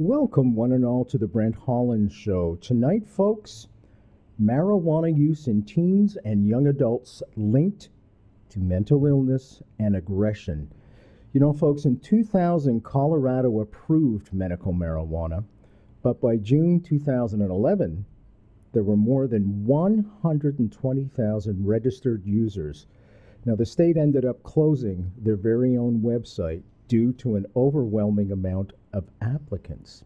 Welcome, one and all, to the Brent Holland Show. Tonight, folks, marijuana use in teens and young adults linked to mental illness and aggression. You know, folks, in 2000, Colorado approved medical marijuana, but by June 2011, there were more than 120,000 registered users. Now, the state ended up closing their very own website due to an overwhelming amount of applicants.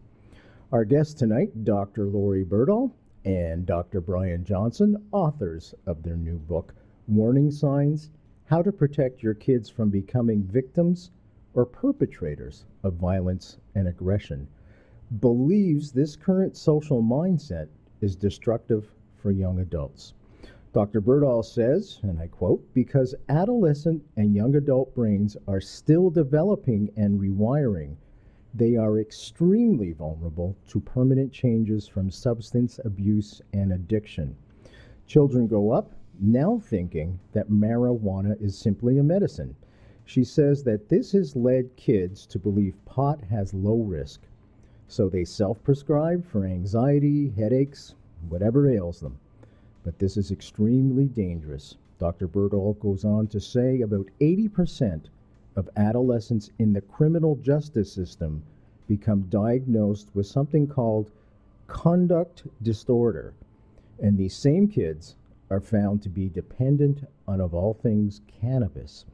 Our guests tonight, Dr. Laurie Berdahl and Dr. Brian Johnson, authors of their new book, Warning Signs: How to Protect Your Kids from Becoming Victims or Perpetrators of Violence and Aggression, believes this current social mindset is destructive for young adults. Dr. Berdahl says, and I quote, "Because adolescent and young adult brains are still developing and rewiring, they are extremely vulnerable to permanent changes from substance abuse and addiction. Children grow up now thinking that marijuana is simply a medicine." She says that this has led kids to believe pot has low risk, so they self-prescribe for anxiety, headaches, whatever ails them. But this is extremely dangerous. Dr. Berdahl goes on to say about 80% of adolescents in the criminal justice system become diagnosed with something called conduct disorder. And these same kids are found to be dependent on, of all things, cannabis.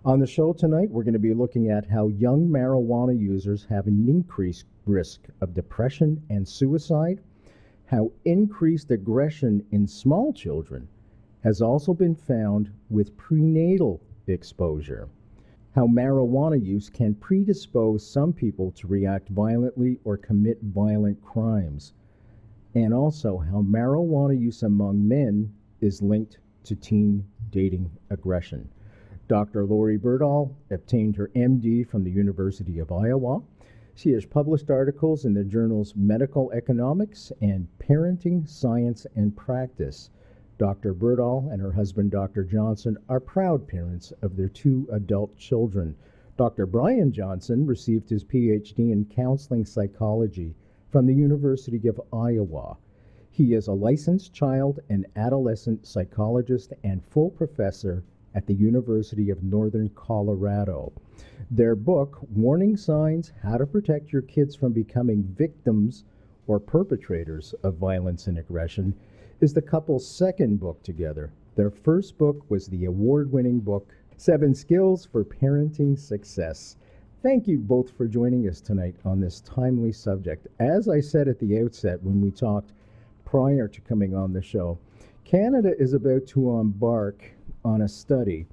On the show tonight, we're going to be looking at how young marijuana users have an increased risk of depression and suicide, how increased aggression in small children has also been found with prenatal exposure, how marijuana use can predispose some people to react violently or commit violent crimes, and also how marijuana use among men is linked to teen dating aggression. Dr. Laurie Berdahl obtained her MD from the University of Iowa. She has published articles in the journals Medical Economics and Parenting, Science, and Practice. Dr. Berdahl and her husband, Dr. Johnson, are proud parents of their 2 adult children. Dr. Brian Johnson received his PhD in counseling psychology from the University of Iowa. He is a licensed child and adolescent psychologist and full professor at the University of Northern Colorado. Their book, Warning Signs: How to Protect Your Kids from Becoming Victims or Perpetrators of Violence and Aggression, is the couple's second book together. Their first book was the award-winning book, 7 Skills for Parenting Success. Thank you both for joining us tonight on this timely subject. As I said at the outset when we talked prior to coming on the show, Canada is about to embark on a study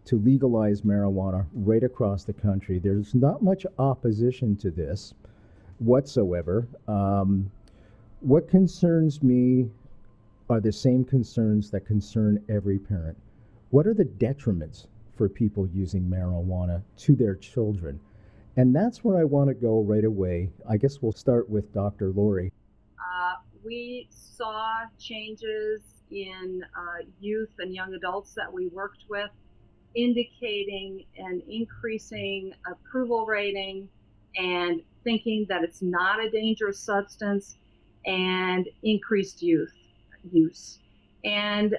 to legalize marijuana right across the country. There's not much opposition to this whatsoever. What concerns me are the same concerns that concern every parent. What are the detriments for people using marijuana to their children? And that's where I want to go right away. I guess we'll start with Dr. Laurie. We saw changes in youth and young adults that we worked with, indicating an increasing approval rating and thinking that it's not a dangerous substance, and increased youth use. And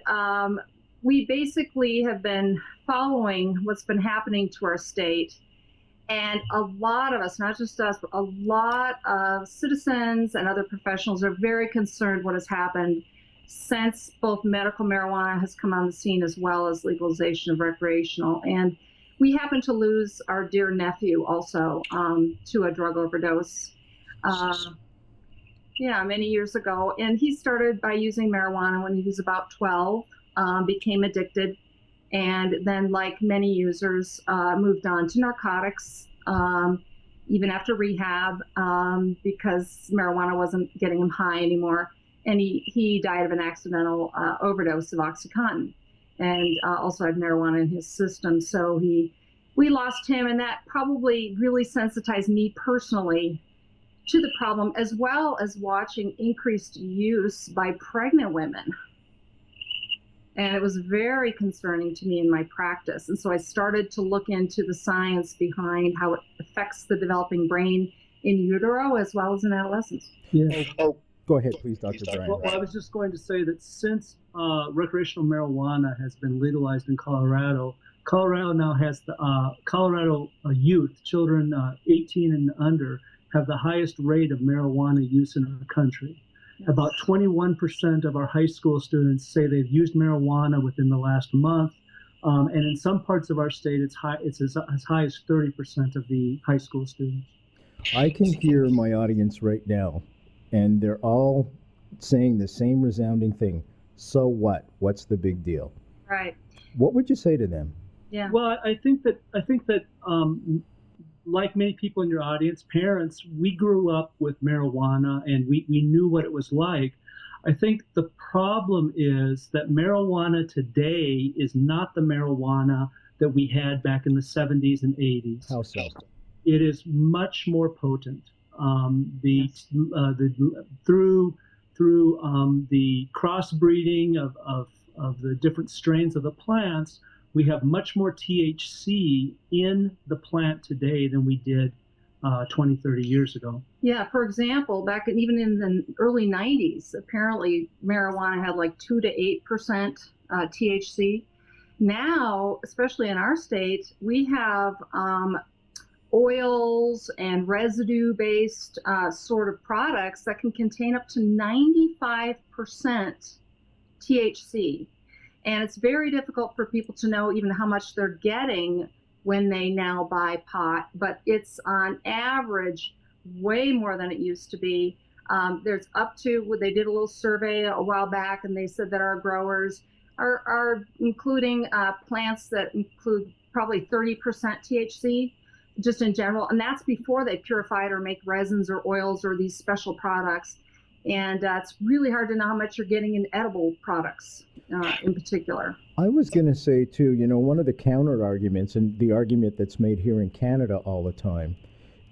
we basically have been following what's been happening to our state. And a lot of us, not just us, but a lot of citizens and other professionals are very concerned what has happened since both medical marijuana has come on the scene as well as legalization of recreational. And we happened to lose our dear nephew also to a drug overdose many years ago. And he started by using marijuana when he was about 12, became addicted, and then, like many users, moved on to narcotics, even after rehab, because marijuana wasn't getting him high anymore. And he died of an accidental overdose of OxyContin, and also had marijuana in his system. So we lost him, and that probably really sensitized me personally to the problem, as well as watching increased use by pregnant women. And it was very concerning to me in my practice. And so I started to look into the science behind how it affects the developing brain in utero as well as in adolescents. Yeah. Go ahead, please, Dr. Bryan. Well, I was just going to say that since recreational marijuana has been legalized in Colorado, Colorado now has the Colorado youth, children 18 and under, have the highest rate of marijuana use in the country. Yes. About 21% of our high school students say they've used marijuana within the last month. And in some parts of our state, it's as high as 30% of the high school students. I can hear my audience right now, and they're all saying the same resounding thing. So what? What's the big deal? Right. What would you say to them? Yeah. Well, I think that like many people in your audience, parents, we grew up with marijuana and we knew what it was like. I think the problem is that marijuana today is not the marijuana that we had back in the 70s and 80s. How so? It is much more potent. Through the crossbreeding of the different strains of the plants, we have much more THC in the plant today than we did 20, 30 years ago. Yeah, for example, even in the early 90s, apparently marijuana had like 2 to 8% THC. Now, especially in our state, we have oils and residue-based sort of products that can contain up to 95% THC. And it's very difficult for people to know even how much they're getting when they now buy pot, but it's on average way more than it used to be. There's up to, they did a little survey a while back, and they said that our growers are including plants that include probably 30% THC just in general, and that's before they purify it or make resins or oils or these special products. And it's really hard to know how much you're getting in edible products in particular. I was going to say, too, one of the counter arguments, and the argument that's made here in Canada all the time,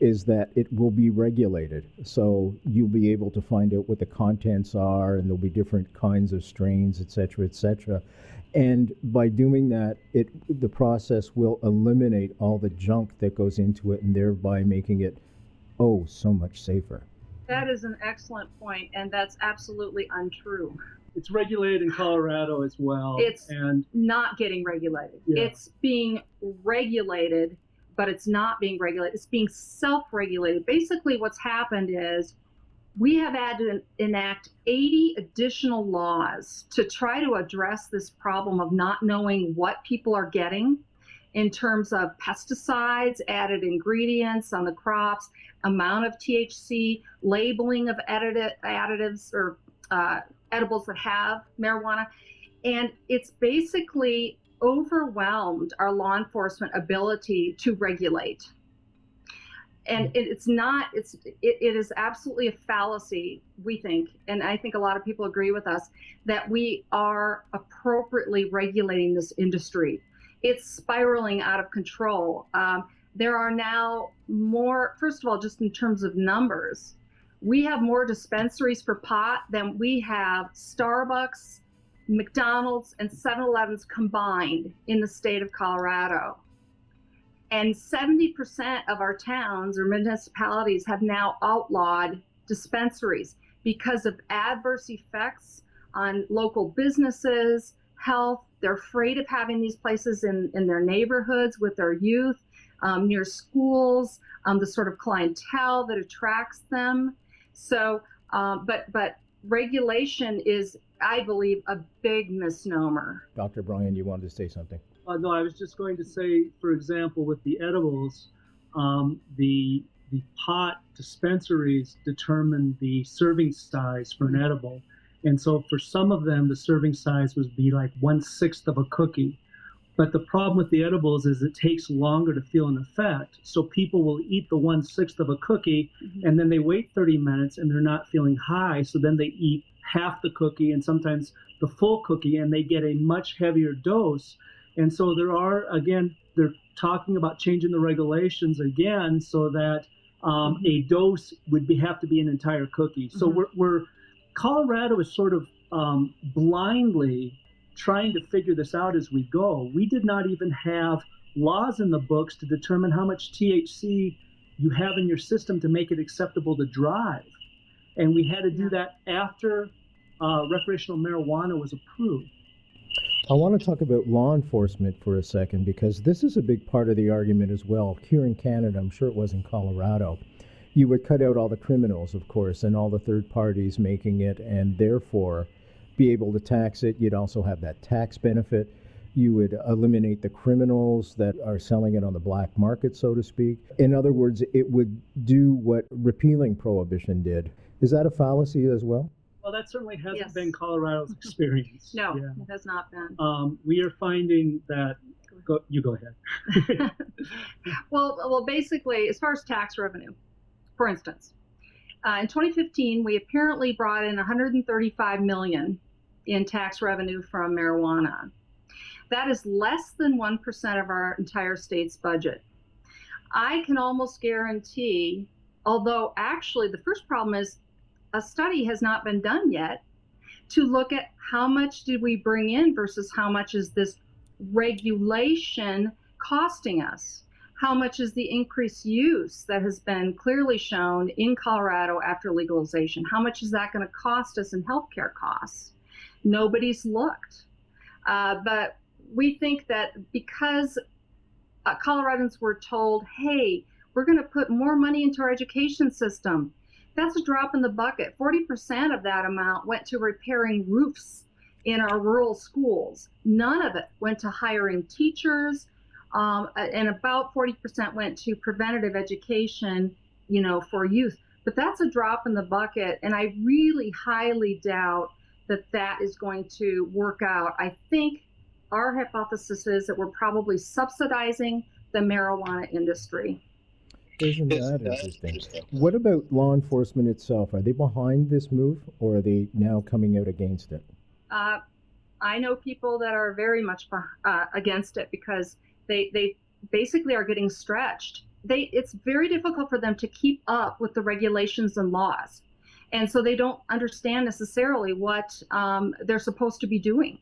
is that it will be regulated. So you'll be able to find out what the contents are, and there'll be different kinds of strains, et cetera, et cetera. And by doing that, the process will eliminate all the junk that goes into it, and thereby making it, so much safer. That is an excellent point, and that's absolutely untrue. It's regulated in Colorado as well. It's not getting regulated. Yeah. It's being regulated, but it's not being regulated. It's being self-regulated. Basically, what's happened is we have had to enact 80 additional laws to try to address this problem of not knowing what people are getting in terms of pesticides, added ingredients on the crops, amount of THC, labeling of additives or edibles that have marijuana. And it's basically overwhelmed our law enforcement ability to regulate. And it is absolutely a fallacy, we think, and I think a lot of people agree with us, that we are appropriately regulating this industry. It's spiraling out of control. There are now more, first of all, just in terms of numbers, we have more dispensaries for pot than we have Starbucks, McDonald's, and 7-Elevens combined in the state of Colorado. And 70% of our towns or municipalities have now outlawed dispensaries because of adverse effects on local businesses, health. They're afraid of having these places in their neighborhoods with their youth, near schools, the sort of clientele that attracts them. So, but regulation is, I believe, a big misnomer. Dr. Bryan, you wanted to say something? No, I was just going to say, for example, with the edibles, the pot dispensaries determine the serving size for an edible. And so for some of them, the serving size would be like 1/6 of a cookie. But the problem with the edibles is it takes longer to feel an effect. So people will eat the 1/6 of a cookie, and then they wait 30 minutes and they're not feeling high. So then they eat half the cookie and sometimes the full cookie, and they get a much heavier dose. And so they're talking about changing the regulations again so that a dose would have to be an entire cookie. So Colorado is sort of blindly trying to figure this out as we go. We did not even have laws in the books to determine how much THC you have in your system to make it acceptable to drive. And we had to do that after recreational marijuana was approved. I want to talk about law enforcement for a second, because this is a big part of the argument as well. Here in Canada, I'm sure it was in Colorado, you would cut out all the criminals, of course, and all the third parties making it, and therefore be able to tax it. You'd also have that tax benefit. You would eliminate the criminals that are selling it on the black market, so to speak. In other words, it would do what repealing prohibition did. Is that a fallacy as well? Well, that certainly hasn't been Colorado's experience. No, it has not been. We are finding that. You go ahead. Well, basically, as far as tax revenue, for instance, in 2015, we apparently brought in $135 million in tax revenue from marijuana. That is less than 1% of our entire state's budget. I can almost guarantee, although actually the first problem is a study has not been done yet to look at how much did we bring in versus how much is this regulation costing us? How much is the increased use that has been clearly shown in Colorado after legalization? How much is that going to cost us in healthcare costs? Nobody's looked. But we think that because Coloradans were told, hey, we're going to put more money into our education system, that's a drop in the bucket. 40% of that amount went to repairing roofs in our rural schools. None of it went to hiring teachers, and about 40% went to preventative education, for youth. But that's a drop in the bucket, and I really highly doubt that that is going to work out. I think our hypothesis is that we're probably subsidizing the marijuana industry. Isn't that interesting? What about law enforcement itself? Are they behind this move, or are they now coming out against it? I know people that are very much against it because they basically are getting stretched. It's very difficult for them to keep up with the regulations and laws. And so they don't understand necessarily what they're supposed to be doing.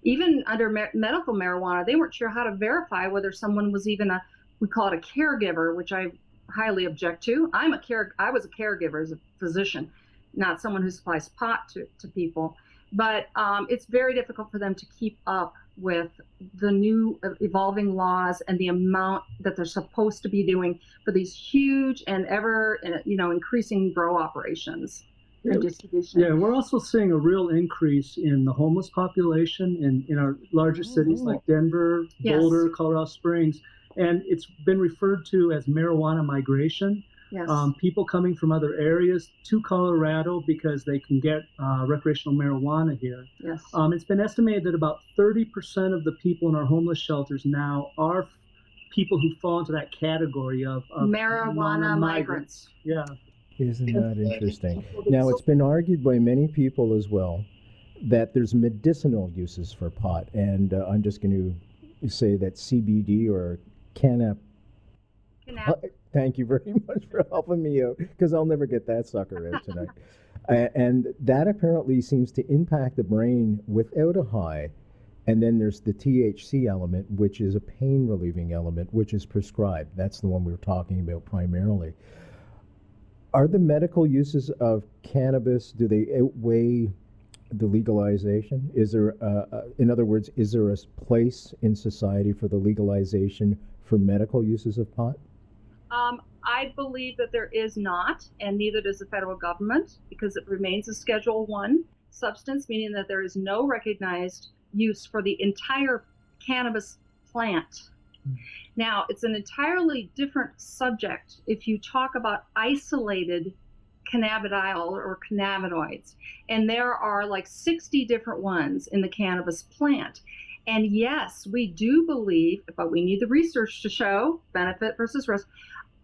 Even under medical marijuana, they weren't sure how to verify whether someone was even we call it a caregiver, which I highly object to. I was a caregiver as a physician, not someone who supplies pot to people. But it's very difficult for them to keep up with the new evolving laws and the amount that they're supposed to be doing for these huge and ever increasing grow operations and distribution. Yeah, we're also seeing a real increase in the homeless population in our larger cities like Denver, Boulder, Colorado Springs. And it's been referred to as marijuana migration. Yes. People coming from other areas to Colorado because they can get recreational marijuana here. Yes. It's been estimated that about 30% of the people in our homeless shelters now are people who fall into that category of marijuana migrants. Yeah. Isn't that interesting? Now, it's been argued by many people as well that there's medicinal uses for pot. And I'm just going to say that CBD or Thank you very much for helping me out, because I'll never get that sucker out tonight. And that apparently seems to impact the brain without a high. And then there's the THC element, which is a pain-relieving element, which is prescribed. That's the one we were talking about primarily. Are the medical uses of cannabis, do they outweigh the legalization? Is there, in other words, is there a place in society for the legalization for medical uses of pot? I believe that there is not, and neither does the federal government, because it remains a Schedule I substance, meaning that there is no recognized use for the entire cannabis plant. Now, it's an entirely different subject if you talk about isolated cannabidiol or cannabinoids, and there are like 60 different ones in the cannabis plant. And yes, we do believe, but we need the research to show benefit versus risk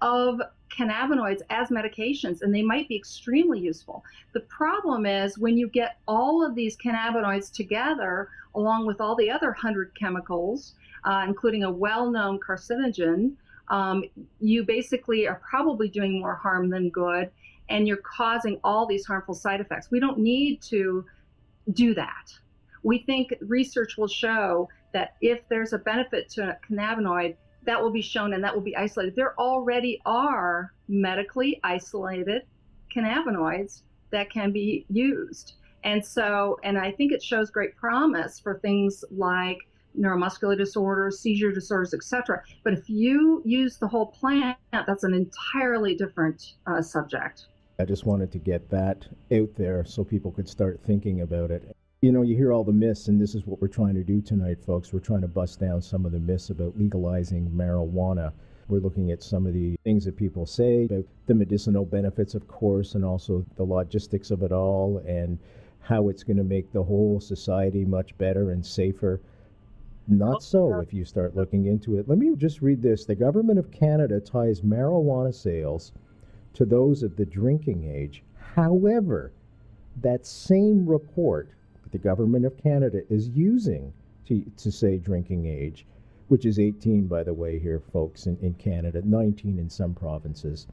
of cannabinoids as medications, and they might be extremely useful. The problem is when you get all of these cannabinoids together, along with all the other 100 chemicals, including a well-known carcinogen, you basically are probably doing more harm than good, and you're causing all these harmful side effects. We don't need to do that. We think research will show that if there's a benefit to a cannabinoid, that will be shown and that will be isolated. There already are medically isolated cannabinoids that can be used. And I think it shows great promise for things like neuromuscular disorders, seizure disorders, etc. But if you use the whole plant, that's an entirely different subject. I just wanted to get that out there so people could start thinking about it. You know, you hear all the myths, and this is what we're trying to do tonight, folks. We're trying to bust down some of the myths about legalizing marijuana. We're looking at some of the things that people say about the medicinal benefits, of course, and also the logistics of it all and how it's going to make the whole society much better and safer. Not so if you start looking into it. Let me just read this. The government of Canada ties marijuana sales to those of the drinking age. However, that same report that the government of Canada is using to say drinking age, which is 18, by the way, here, folks, in Canada, 19 in some provinces.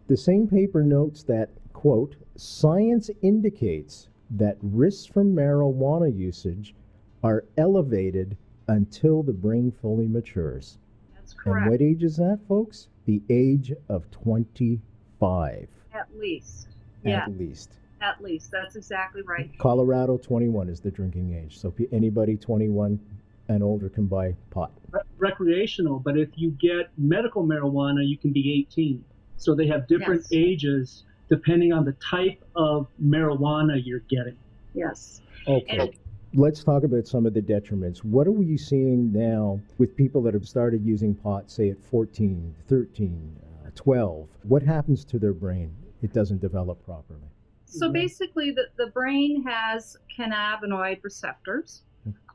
The same paper notes that, quote, science indicates that risks from marijuana usage are elevated until the brain fully matures. That's correct. And what age is that, folks? The age of 25. At least. At least. At least. That's exactly right. Colorado, 21 is the drinking age. So anybody 21 and older can buy pot. Recreational, but if you get medical marijuana, you can be 18. So they have different ages depending on the type of marijuana you're getting. Yes. Okay. Let's talk about some of the detriments. What are we seeing now with people that have started using pot, say at 14, 13, 12? What happens to their brain? It doesn't develop properly. So basically, the brain has cannabinoid receptors.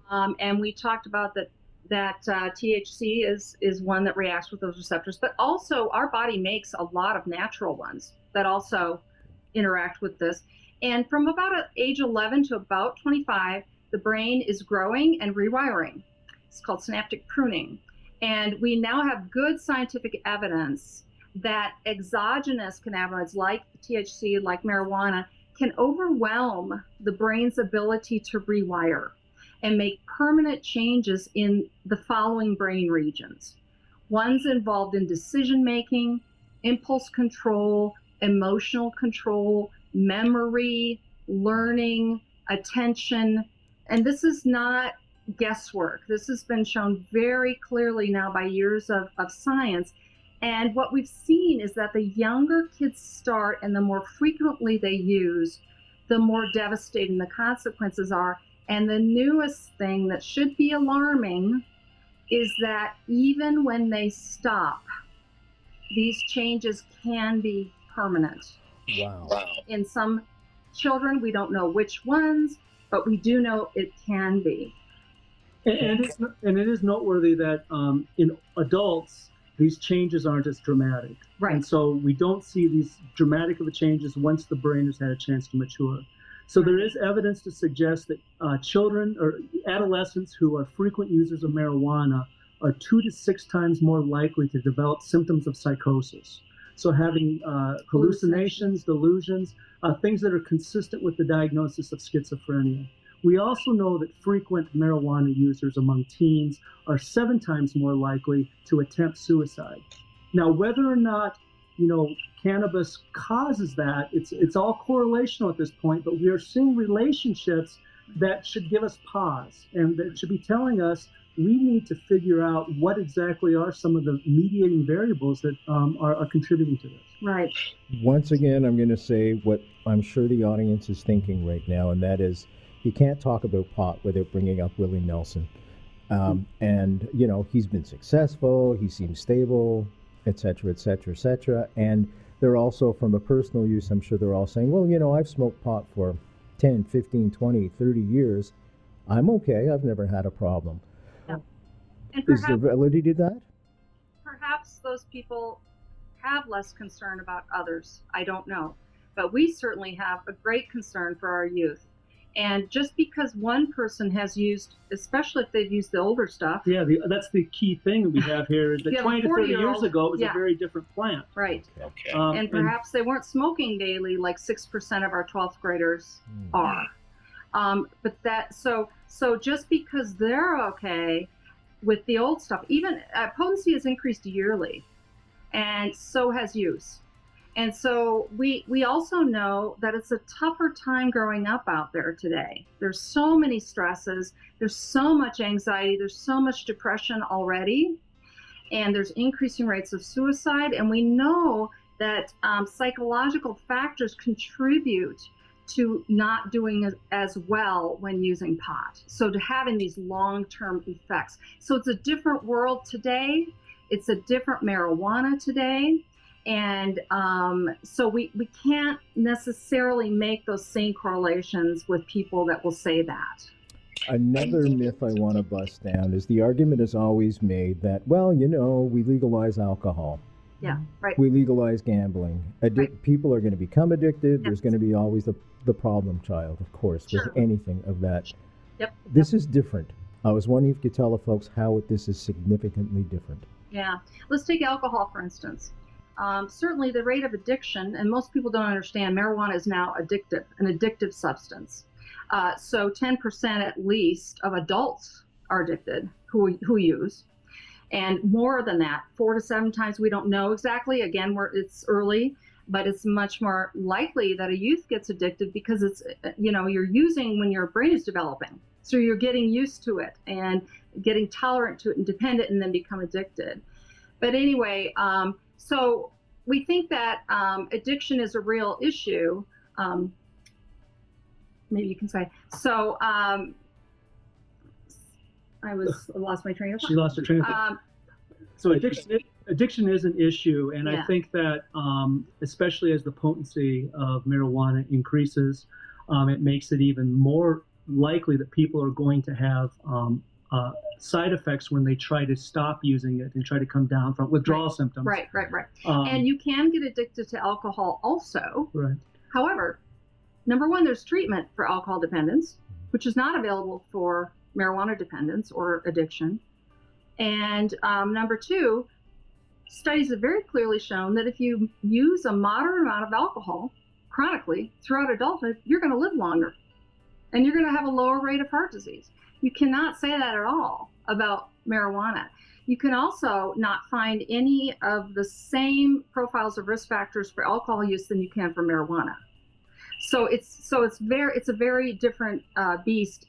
And we talked about that THC is one that reacts with those receptors, but also our body makes a lot of natural ones that also interact with this. And from about age 11 to about 25, the brain is growing and rewiring. It's called synaptic pruning. And we now have good scientific evidence that exogenous cannabinoids like THC, like marijuana, can overwhelm the brain's ability to rewire and make permanent changes in the following brain regions. One's involved in decision-making, impulse control, emotional control, memory, learning, attention. And this is not guesswork. This has been shown very clearly now by years of science. And what we've seen is that the younger kids start and the more frequently they use, the more devastating the consequences are. And the newest thing that should be alarming is that even when they stop, these changes can be permanent. Wow. In some children, we don't know which ones, but we do know it can be. And it is noteworthy that in adults, these changes aren't as dramatic. Right. And so we don't see these dramatic of changes once the brain has had a chance to mature. So there is evidence to suggest that children or adolescents who are frequent users of marijuana are 2 to 6 times more likely to develop symptoms of psychosis. So having hallucinations, delusions, things that are consistent with the diagnosis of schizophrenia. We also know that frequent marijuana users among teens are 7 times more likely to attempt suicide. Now, whether or not, cannabis causes that, it's all correlational at this point, but we are seeing relationships that should give us pause and that should be telling us we need to figure out what exactly are some of the mediating variables that are contributing to this. Right. Once again, I'm going to say what I'm sure the audience is thinking right now, and that is you can't talk about pot without bringing up Willie Nelson. And, he's been successful, he seems stable, et cetera, et cetera, et cetera. And they're also, from a personal use, I'm sure they're all saying, well, I've smoked pot for 10, 15, 20, 30 years. I'm okay. I've never had a problem. Yeah. And Is there validity to that? Perhaps those people have less concern about others. I don't know. But we certainly have a great concern for our youth. And just because one person has used, especially if they've used the older stuff. Yeah, that's the key thing that we have here is that 20 to 30 years ago, it was a very different plant. Right. Okay. And perhaps they weren't smoking daily like 6% of our 12th graders are. But so just because they're okay, with the old stuff. Even potency has increased yearly, and so has use. And so we also know that it's a tougher time growing up out there today. There's so many stresses, there's so much anxiety, there's so much depression already, and there's increasing rates of suicide. And we know that psychological factors contribute to not doing as well when using pot. So to having these long-term effects. So it's a different world today. It's a different marijuana today. And so we can't necessarily make those same correlations with people that will say that. Another myth I want to bust down is the argument is always made that, well, you know, we legalize alcohol. Yeah, right. We legalize gambling. Right. People are going to become addicted. Yes. There's going to be always the problem child, of course, Sure. with anything of that. Yep. This is different. I was wondering if you could tell the folks how this is significantly different. Yeah. Let's take alcohol, for instance. Certainly the rate of addiction, and most people don't understand, marijuana is now addictive, an addictive substance. So 10% at least of adults are addicted who use. And more than that, 4 to 7 times, we don't know exactly. Again, it's early, but it's much more likely that a youth gets addicted because it's, you're using when your brain is developing. So you're getting used to it and getting tolerant to it and dependent, and then become addicted. But anyway, so we think that addiction is a real issue. Maybe you can say. So I lost my train of thought. She lost her train of thought. So addiction is an issue, and Yeah. I think that especially as the potency of marijuana increases, it makes it even more likely that people are going to have side effects when they try to stop using it and try to come down from withdrawal symptoms. Right. And you can get addicted to alcohol also. Right. However, number one, there's treatment for alcohol dependence, which is not available for marijuana dependence or addiction. And number two, studies have very clearly shown that if you use a moderate amount of alcohol chronically throughout adulthood, you're going to live longer and you're going to have a lower rate of heart disease. You cannot say that at all about marijuana. You can also not find any of the same profiles of risk factors for alcohol use than you can for marijuana. So it's a very different beast.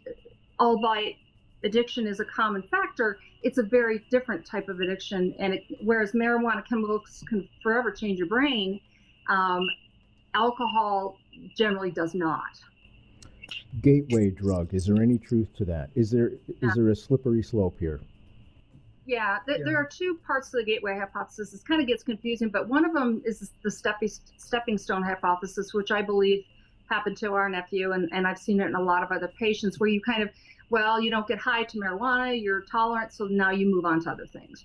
Albeit addiction is a common factor, it's a very different type of addiction. And whereas marijuana chemicals can forever change your brain, alcohol generally does not. Gateway drug. Is there any truth to that? Is there a slippery slope here? Yeah, there are two parts to the gateway hypothesis. It kind of gets confusing, but one of them is the stepping stone hypothesis, which I believe happened to our nephew, and I've seen it in a lot of other patients, where you kind of, you don't get high to marijuana, you're tolerant, so now you move on to other things.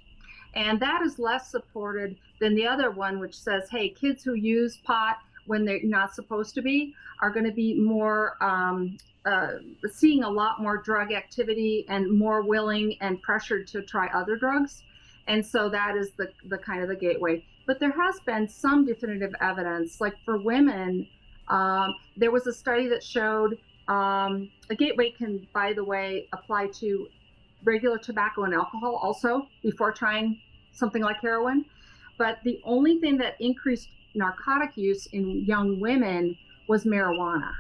And that is less supported than the other one, which says, hey, kids who use pot when they're not supposed to be are going to be more seeing a lot more drug activity and more willing and pressured to try other drugs. And so that is the kind of the gateway. But there has been some definitive evidence, like for women, there was a study that showed a gateway can, by the way, apply to regular tobacco and alcohol also before trying something like heroin. But the only thing that increased narcotic use in young women was marijuana,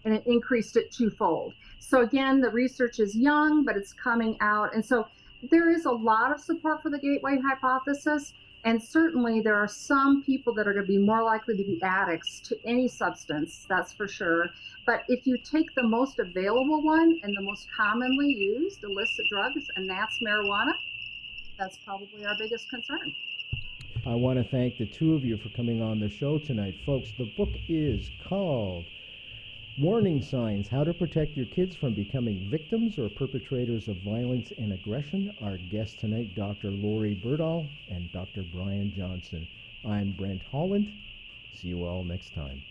and it increased it twofold. So again, the research is young, but it's coming out. And so there is a lot of support for the gateway hypothesis. And certainly there are some people that are going to be more likely to be addicts to any substance, that's for sure. But if you take the most available one and the most commonly used illicit drugs, and that's marijuana, that's probably our biggest concern. I want to thank the two of you for coming on the show tonight. Folks, the book is called Warning Signs: How to Protect Your Kids from Becoming Victims or Perpetrators of Violence and Aggression. Our guests tonight, Dr. Laurie Berdahl and Dr. Brian Johnson. I'm Brent Holland. See you all next time.